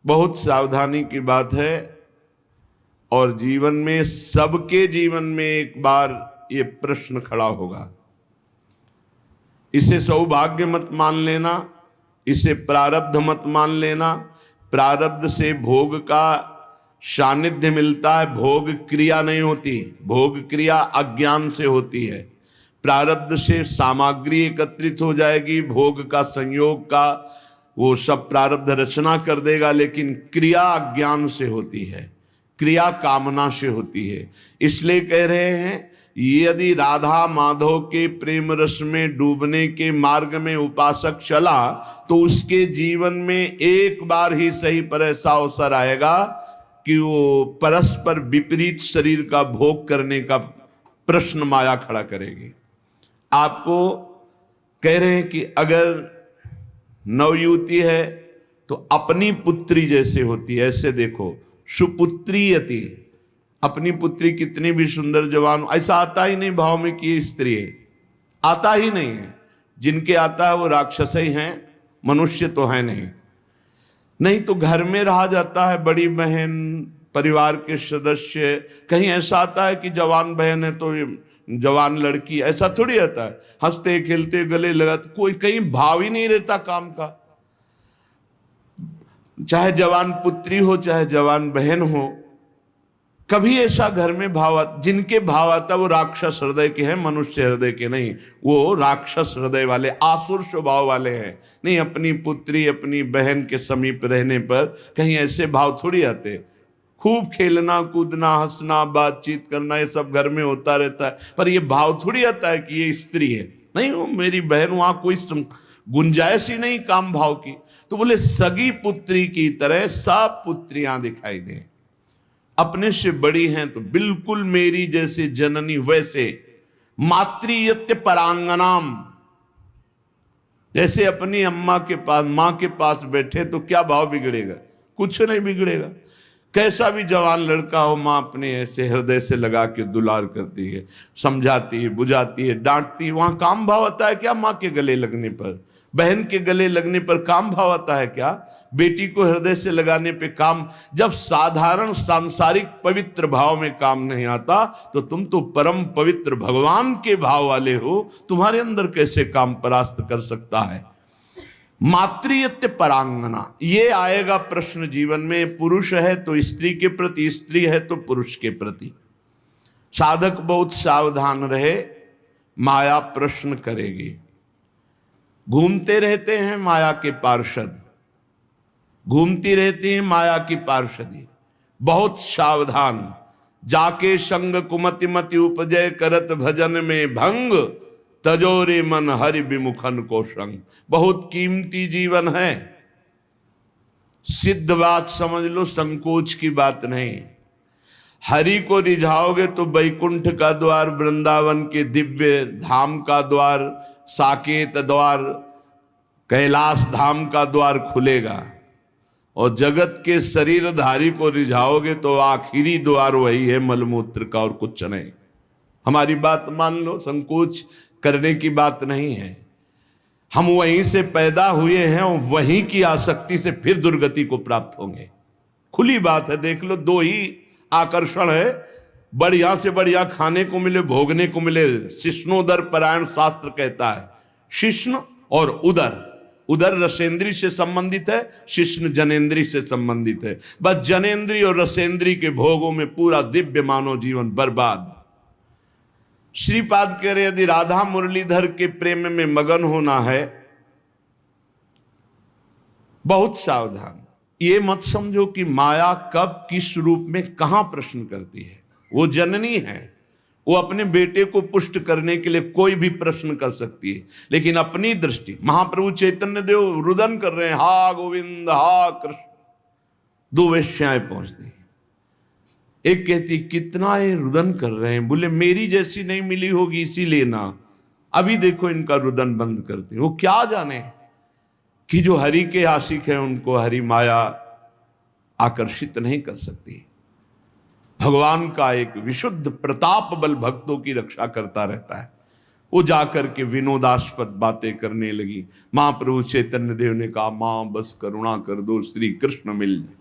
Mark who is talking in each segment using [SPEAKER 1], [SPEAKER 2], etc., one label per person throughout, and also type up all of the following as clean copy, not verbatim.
[SPEAKER 1] बहुत सावधानी की बात है और जीवन में, सबके जीवन में एक बार ये प्रश्न खड़ा होगा। इसे सौभाग्य मत मान लेना, इसे प्रारब्ध मत मान लेना। प्रारब्ध से भोग का सानिध्य मिलता है, भोग क्रिया नहीं होती। भोग क्रिया अज्ञान से होती है। प्रारब्ध से सामग्री एकत्रित हो जाएगी, भोग का संयोग का वो सब प्रारब्ध रचना कर देगा, लेकिन क्रिया अज्ञान से होती है, क्रिया कामना से होती है। इसलिए कह रहे हैं, यदि राधा माधव के प्रेम रस में डूबने के मार्ग में उपासक चला तो उसके जीवन में एक बार ही सही पर ऐसा अवसर आएगा कि वो परस्पर विपरीत शरीर का भोग करने का प्रश्न माया खड़ा करेगी। आपको कह रहे हैं कि अगर नवयुवती है तो अपनी पुत्री जैसे होती है, ऐसे देखो, सुपुत्रीयति, अपनी पुत्री कितनी भी सुंदर जवान, ऐसा आता ही नहीं भाव में कि ये स्त्री है, आता ही नहीं है। जिनके आता है वो राक्षस ही हैं, मनुष्य तो है नहीं। नहीं तो घर में रहा जाता है, बड़ी बहन, परिवार के सदस्य, कहीं ऐसा आता है कि जवान बहन है तो जवान लड़की, ऐसा थोड़ी आता है। हंसते खेलते गले लगाते, कोई कहीं भाव ही नहीं रहता काम का। चाहे जवान पुत्री हो चाहे जवान बहन हो, कभी ऐसा घर में भाव, जिनके भाव आता वो राक्षस हृदय के हैं, मनुष्य हृदय के नहीं। वो राक्षस हृदय वाले, आसुर स्वभाव वाले हैं। नहीं, अपनी पुत्री अपनी बहन के समीप रहने पर कहीं ऐसे भाव थोड़ी आते। खूब खेलना कूदना हंसना बातचीत करना ये सब घर में होता रहता है, पर ये भाव थोड़ी आता है कि ये स्त्री है। नहीं, वो मेरी बहन, वहां कोई गुंजाइश ही नहीं काम भाव की। तो बोले सगी पुत्री की तरह सब पुत्रियां दिखाई दें, अपने से बड़ी हैं तो बिल्कुल मेरी जैसे जननी वैसे। मातृयत्य परांगनाम, जैसे अपनी अम्मा के पास, मां के पास बैठे तो क्या भाव बिगड़ेगा? कुछ नहीं बिगड़ेगा। कैसा भी जवान लड़का हो, मां अपने ऐसे हृदय से लगा के दुलार करती है, समझाती है, बुझाती है, डांटती है। वहां काम भाव आता है क्या? मां के गले लगने पर, बहन के गले लगने पर काम भाव आता है क्या? बेटी को हृदय से लगाने पे काम। जब साधारण सांसारिक पवित्र भाव में काम नहीं आता तो तुम तो परम पवित्र भगवान के भाव वाले हो, तुम्हारे अंदर कैसे काम परास्त कर सकता है? मातृयत्य परांगना, ये आएगा प्रश्न जीवन में। पुरुष है तो स्त्री के प्रति, स्त्री है तो पुरुष के प्रति। साधक बहुत सावधान रहे, माया प्रश्न करेगी। घूमते रहते हैं माया के पार्षद, घूमती रहती है माया की पार्षदी। बहुत सावधान, जाके संग कुमति मति उपजय करत भजन में भंग, तजोरे मन हरि विमुखन को संग। बहुत कीमती जीवन है, सिद्ध बात समझ लो, संकोच की बात नहीं। हरि को रिझाओगे तो वैकुंठ का द्वार, वृंदावन के दिव्य धाम का द्वार, साकेत द्वार, कैलाश धाम का द्वार खुलेगा। और जगत के शरीरधारी को रिझाओगे तो आखिरी द्वार वही है, मलमूत्र का, और कुछ नहीं। हमारी बात मान लो, संकोच करने की बात नहीं है। हम वहीं से पैदा हुए हैं और वहीं की आसक्ति से फिर दुर्गति को प्राप्त होंगे। खुली बात है, देख लो, दो ही आकर्षण है, बढ़िया से बढ़िया खाने को मिले, भोगने को मिले। शिष्णोदर परायण शास्त्र कहता है, शिष्ण और उदर। उदर रसेंद्री से संबंधित है, शिष्ण जनेन्द्री से संबंधित है। बस जनेन्द्री और रसेंद्री के भोगों में पूरा दिव्य मानव जीवन बर्बाद। श्रीपाद कह रहे, यदि राधा मुरलीधर के प्रेम में मगन होना है, बहुत सावधान। ये मत समझो कि माया कब किस रूप में कहां प्रश्न करती है। वो जननी है, वो अपने बेटे को पुष्ट करने के लिए कोई भी प्रश्न कर सकती है, लेकिन अपनी दृष्टि। महाप्रभु चैतन्य देव रुदन कर रहे हैं, हा गोविंद हा कृष्ण। दो वेश्याएं पहुंचती हैं, एक कहती कितना ये रुदन कर रहे हैं, बोले मेरी जैसी नहीं मिली होगी इसीलिए ना। अभी देखो इनका रुदन बंद करते। वो क्या जाने कि जो हरि के आशिक हैं उनको हरि माया आकर्षित नहीं कर सकती। भगवान का एक विशुद्ध प्रताप बल भक्तों की रक्षा करता रहता है। वो जाकर के विनोदास्पद बातें करने लगी। महाप्रभु चैतन्य देव ने कहा, मां बस करुणा कर दो, श्री कृष्ण मिल जाए।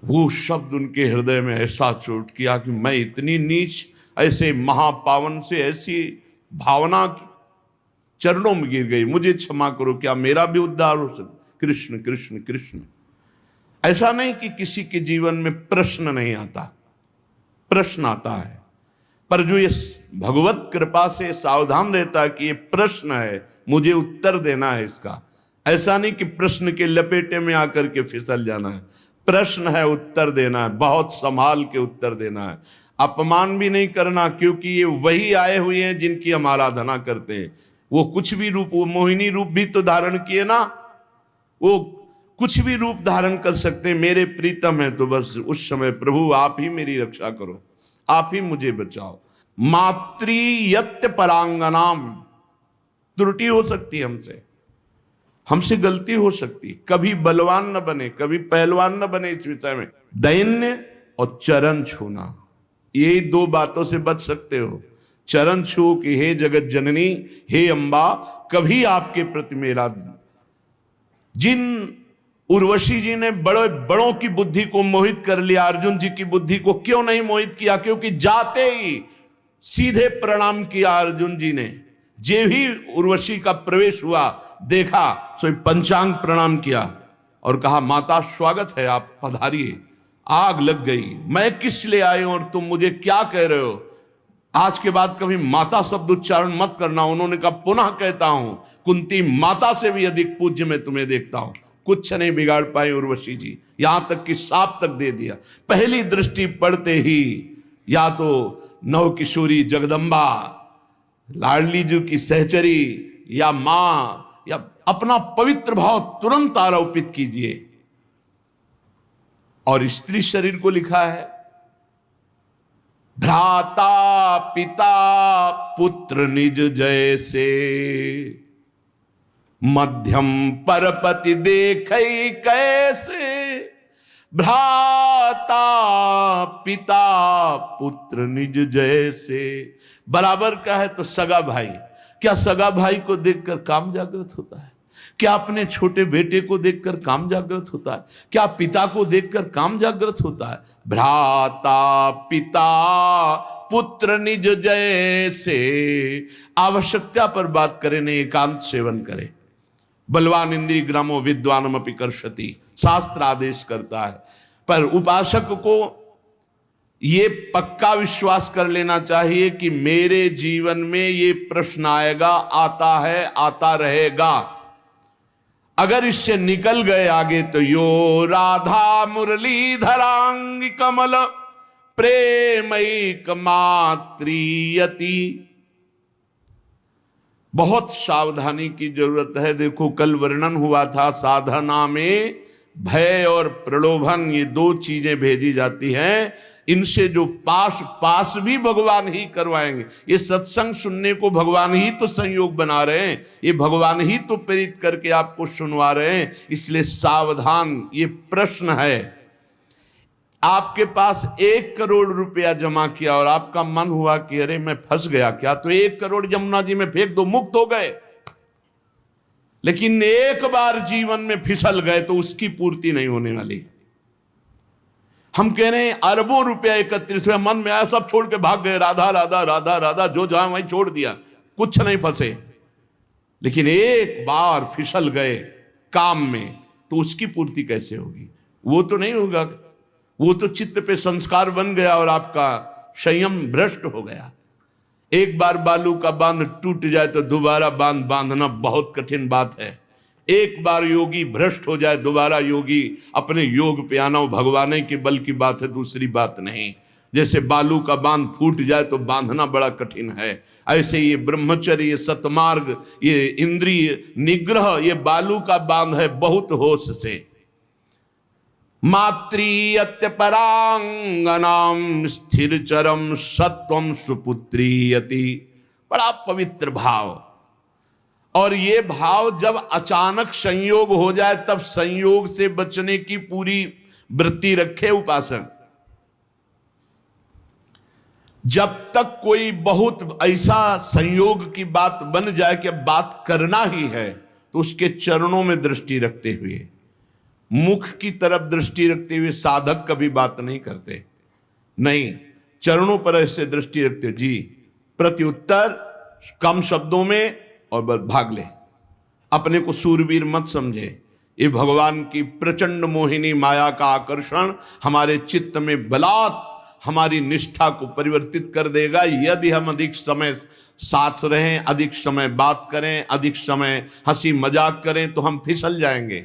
[SPEAKER 1] वो शब्द उनके हृदय में ऐसा चोट किया कि मैं इतनी नीच, ऐसे महापावन से ऐसी भावना चरणों में गिर गई, मुझे क्षमा करो, क्या मेरा भी उद्धार हो सकता? कृष्ण कृष्ण कृष्ण। ऐसा नहीं कि किसी के जीवन में प्रश्न नहीं आता, प्रश्न आता है, पर जो ये भगवत कृपा से सावधान रहता है कि ये प्रश्न है, मुझे उत्तर देना है इसका। ऐसा नहीं कि प्रश्न के लपेटे में आकर के फिसल जाना है, प्रश्न है, उत्तर देना है, बहुत संभाल के उत्तर देना है। अपमान भी नहीं करना, क्योंकि ये वही आए हुए हैं जिनकी हम आराधना करते हैं। वो कुछ भी रूप, वो मोहिनी रूप भी तो धारण किए ना, वो कुछ भी रूप धारण कर सकते हैं। मेरे प्रीतम है तो बस उस समय प्रभु आप ही मेरी रक्षा करो, आप ही मुझे बचाओ। मातृयत्य परांगनाम, त्रुटि हो सकती है हमसे गलती हो सकती, कभी बलवान न बने, कभी पहलवान न बने इस विषय में। दैन्य और चरण छूना, ये दो बातों से बच सकते हो। चरण छू कि हे जगत जननी, हे अम्बा, कभी आपके प्रति मेरा। जिन उर्वशी जी ने बड़े बड़ों की बुद्धि को मोहित कर लिया, अर्जुन जी की बुद्धि को क्यों नहीं मोहित किया? क्योंकि जाते ही सीधे प्रणाम किया अर्जुन जी ने। जे भी उर्वशी का प्रवेश हुआ, देखा, सो पंचांग प्रणाम किया और कहा, माता स्वागत है, आप पधारिए। आग लग गई, मैं किस लिए आए और तुम मुझे क्या कह रहे हो? आज के बाद कभी माता शब्द उच्चारण मत करना। उन्होंने कहा, पुनः कहता हूं, कुंती माता से भी अधिक पूज्य मैं तुम्हें देखता हूं। कुछ नहीं बिगाड़ पाए उर्वशी जी, यहां तक कि साप तक दे दिया। पहली दृष्टि पड़ते ही या तो नव किशोरी जगदम्बा, लाडली जी की सहचरी, या मां, या अपना पवित्र भाव तुरंत आरोपित कीजिए। और स्त्री शरीर को लिखा है, भ्राता पिता पुत्र निज जैसे, मध्यम परपति देखै कैसे। भ्राता पिता पुत्र निज जैसे, बराबर का है तो सगा भाई। क्या सगा भाई को देखकर काम जागृत होता है? क्या अपने छोटे बेटे को देखकर काम जागृत होता है? क्या पिता को देखकर काम जागृत होता है? भ्राता पिता पुत्र निज जैसे। आवश्यकता पर बात करें, नहीं एकांत सेवन करें। बलवान इंद्रिय ग्रामो विद्वानमपि कर्षति, शास्त्र आदेश करता है। पर उपासक को ये पक्का विश्वास कर लेना चाहिए कि मेरे जीवन में ये प्रश्न आएगा, आता है, आता रहेगा। अगर इससे निकल गए आगे तो यो राधा मुरलीधरांग कमल प्रेमैक मात्रियति। बहुत सावधानी की जरूरत है। देखो, कल वर्णन हुआ था, साधना में भय और प्रलोभन, ये दो चीजें भेजी जाती हैं। इनसे जो पास भी भगवान ही करवाएंगे। ये सत्संग सुनने को भगवान ही तो संयोग बना रहे हैं, ये भगवान ही तो प्रेरित करके आपको सुनवा रहे हैं। इसलिए सावधान। ये प्रश्न है, आपके पास 1 करोड़ रुपया जमा किया और आपका मन हुआ कि अरे मैं फंस गया क्या, तो 1 करोड़ यमुना जी में फेंक दो, मुक्त हो गए। लेकिन एक बार जीवन में फिसल गए तो उसकी पूर्ति नहीं होने वाली। हम कह रहे हैं अरबों रुपया एकत्रित हुआ, मन में आया सब छोड़ के भाग गए, राधा राधा राधा राधा, जो जहां वहीं छोड़ दिया, कुछ नहीं फंसे। लेकिन एक बार फिसल गए काम में तो उसकी पूर्ति कैसे होगी? वो तो नहीं होगा, वो तो चित्त पे संस्कार बन गया और आपका संयम भ्रष्ट हो गया। एक बार बालू का बांध टूट जाए तो दोबारा बांध बांधना बहुत कठिन बात है। एक बार योगी भ्रष्ट हो जाए, दोबारा योगी अपने योग पे आना भगवान के बल की बात है, दूसरी बात नहीं। जैसे बालू का बांध फूट जाए तो बांधना बड़ा कठिन है, ऐसे ये ब्रह्मचर्य, ये सतमार्ग, ये इंद्रिय निग्रह, ये बालू का बांध है, बहुत होश से। मातृयत्य परांगनाम स्थिर चरम सत्वम सुपुत्रीयति। बड़ा पवित्र भाव। और ये भाव जब अचानक संयोग हो जाए तब संयोग से बचने की पूरी वृत्ति रखे उपासक। जब तक कोई बहुत ऐसा संयोग की बात बन जाए कि अब बात करना ही है, तो उसके चरणों में दृष्टि रखते हुए, मुख की तरफ दृष्टि रखते हुए साधक कभी बात नहीं करते। नहीं, चरणों पर ऐसे दृष्टि रखते हो जी, प्रत्युत्तर कम शब्दों में और बस भाग ले। अपने को सूरवीर मत समझे। ये भगवान की प्रचंड मोहिनी माया का आकर्षण हमारे चित्त में बलात् हमारी निष्ठा को परिवर्तित कर देगा, यदि हम अधिक समय साथ रहें, अधिक समय बात करें, अधिक समय हंसी मजाक करें, तो हम फिसल जाएंगे।